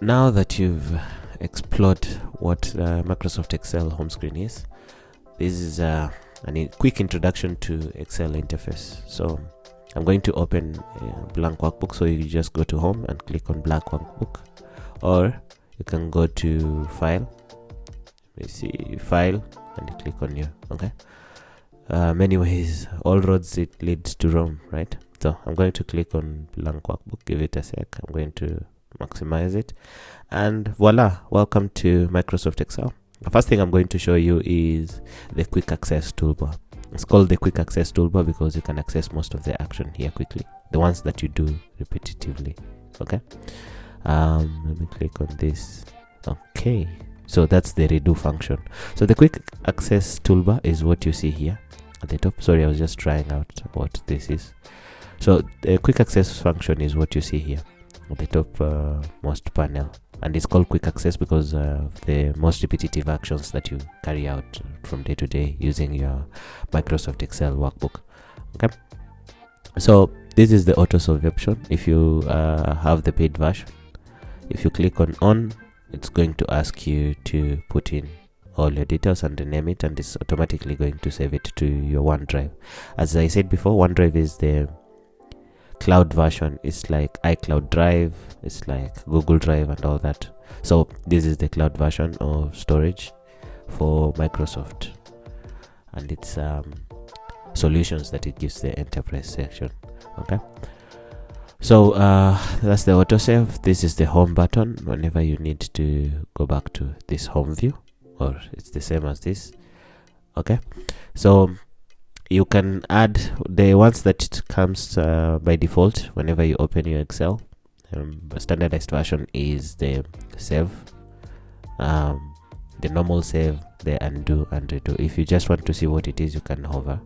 now that you've explored what Microsoft Excel home screen is, this is a quick introduction to Excel interface. So I'm going to open a blank workbook, so you just go to home and click on blank workbook, or you can go to file, file, and you click on new. Okay, many ways, all roads it leads to Rome, right? So I'm going to click on blank workbook, give it a sec. I'm going to maximize it, and voila, welcome to Microsoft Excel. The first thing I'm going to show you is the quick access toolbar. It's called the quick access toolbar because you can access most of the action here quickly, the ones that you do repetitively. Okay, let me click on this. Okay, so that's the redo function. So the quick access toolbar is what you see here at the top. Sorry, I was just trying out what this is. So the quick access function is what you see here at the top most panel, and it's called quick access because of the most repetitive actions that you carry out from day to day using your Microsoft Excel workbook. Okay, so this is the auto solve option. If you have the paid version, if you click on, it's going to ask you to put in all your details and rename it, and it's automatically going to save it to your OneDrive. As I said before, OneDrive is the cloud version. It's like iCloud Drive, it's like Google Drive and all that. So this is the cloud version of storage for Microsoft, and it's solutions that it gives the enterprise section. Okay, so that's the autosave. This is the home button whenever you need to go back to this home view, or it's the same as this. Okay, so you can add the ones that it comes by default whenever you open your Excel. The standardized version is the save, the normal save, the undo and redo. If you just want to see what it is, you can hover.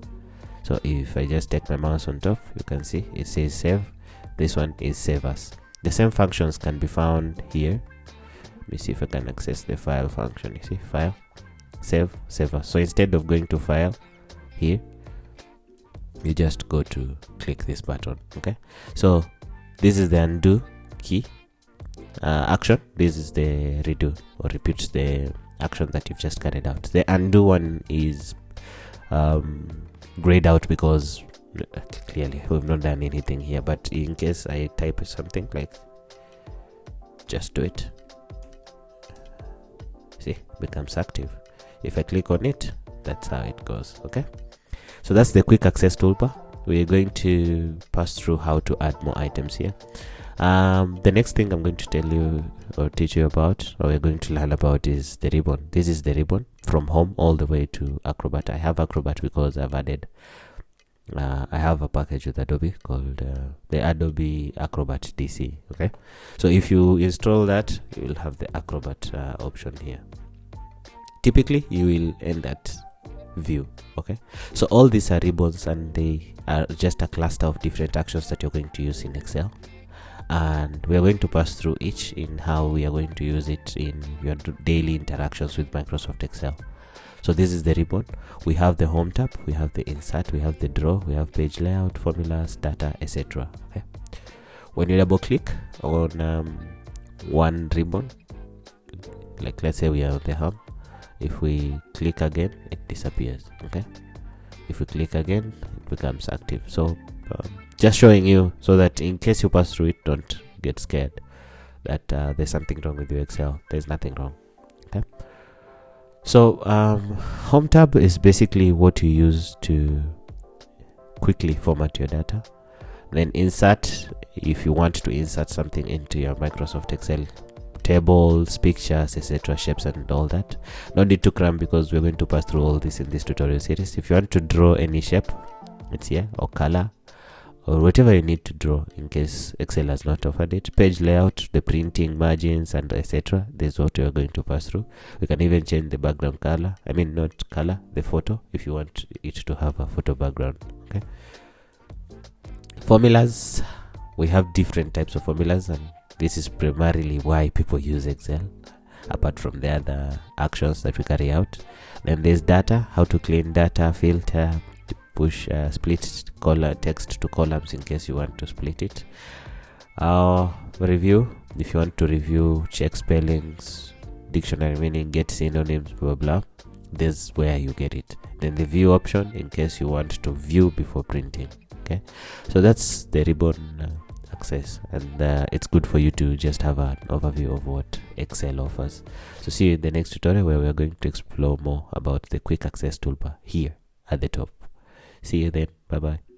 So if I just take my mouse on top, you can see it says save. This one is save as. The same functions can be found here. Let me see if I can access the file function. You see, file, save, save as. So instead of going to file here, you just go to click this button. Okay, so this is the undo key action. This is the redo, or repeats the action that you've just carried out. The undo one is grayed out because clearly we've not done anything here, but in case I type something like just do it, see, it becomes active. If I click on it, that's how it goes. Okay, so that's the quick access toolbar. We're going to pass through how to add more items here. The next thing I'm going to tell you or teach you about, or we're going to learn about, is the ribbon. This is the ribbon from home all the way to Acrobat. I have Acrobat because I've added I have a package with Adobe called the Adobe Acrobat DC. Okay, so if you install that, you will have the Acrobat option here. Typically you will end at view. Okay, so all these are ribbons, and they are just a cluster of different actions that you're going to use in Excel, and we are going to pass through each in how we are going to use it in your daily interactions with Microsoft Excel. So this is the ribbon. We have the home tab, we have the insert, we have the draw, we have page layout, formulas, data, etc. Okay, when you double click on one ribbon, like let's say we are on the home, if we click again, it disappears. Okay, if we click again, it becomes active. So just showing you so that in case you pass through it, don't get scared that there's something wrong with your Excel. There's nothing wrong. Okay, so home tab is basically what you use to quickly format your data. Then insert, if you want to insert something into your Microsoft Excel, tables, pictures, etc., shapes and all that. No need to cram because we're going to pass through all this in this tutorial series. If you want to draw any shape, it's here, or color, or whatever you need to draw in case Excel has not offered it. Page layout, the printing, margins and etc. This is what we are going to pass through. We can even change the background color, I mean not color, the photo, if you want it to have a photo background. Okay, formulas, we have different types of formulas, and this is primarily why people use Excel, apart from the other actions that we carry out. Then there's data, how to clean data, filter, push, split text to columns in case you want to split it. Review, if you want to review, check spellings, dictionary meaning, get synonyms, blah blah, this is where you get it. Then the view option in case you want to view before printing. Okay, so that's the ribbon access, and it's good for you to just have an overview of what Excel offers. So see you in the next tutorial, where we're going to explore more about the quick access toolbar here at the top. See you then. Bye bye.